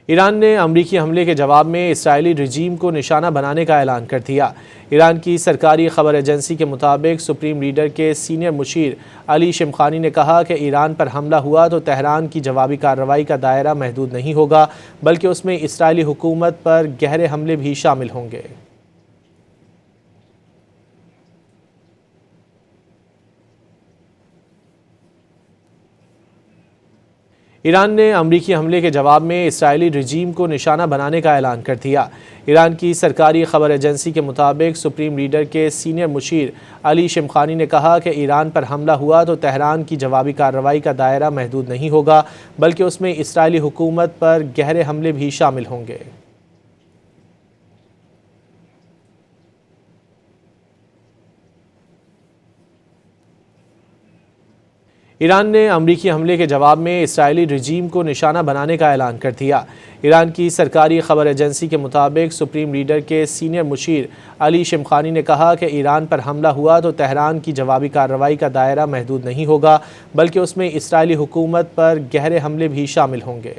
ایران نے امریکی حملے کے جواب میں اسرائیلی رجیم کو نشانہ بنانے کا اعلان کر دیا۔ ایران کی سرکاری خبر ایجنسی کے مطابق سپریم لیڈر کے سینئر مشیر علی شمخانی نے کہا کہ ایران پر حملہ ہوا تو تہران کی جوابی کارروائی کا دائرہ محدود نہیں ہوگا، بلکہ اس میں اسرائیلی حکومت پر گہرے حملے بھی شامل ہوں گے۔ ایران نے امریکی حملے کے جواب میں اسرائیلی رجیم کو نشانہ بنانے کا اعلان کر دیا۔ ایران کی سرکاری خبر ایجنسی کے مطابق سپریم لیڈر کے سینئر مشیر علی شمخانی نے کہا کہ ایران پر حملہ ہوا تو تہران کی جوابی کارروائی کا دائرہ محدود نہیں ہوگا، بلکہ اس میں اسرائیلی حکومت پر گہرے حملے بھی شامل ہوں گے۔ ایران نے امریکی حملے کے جواب میں اسرائیلی رجیم کو نشانہ بنانے کا اعلان کر دیا۔ ایران کی سرکاری خبر ایجنسی کے مطابق سپریم لیڈر کے سینئر مشیر علی شمخانی نے کہا کہ ایران پر حملہ ہوا تو تہران کی جوابی کارروائی کا دائرہ محدود نہیں ہوگا، بلکہ اس میں اسرائیلی حکومت پر گہرے حملے بھی شامل ہوں گے۔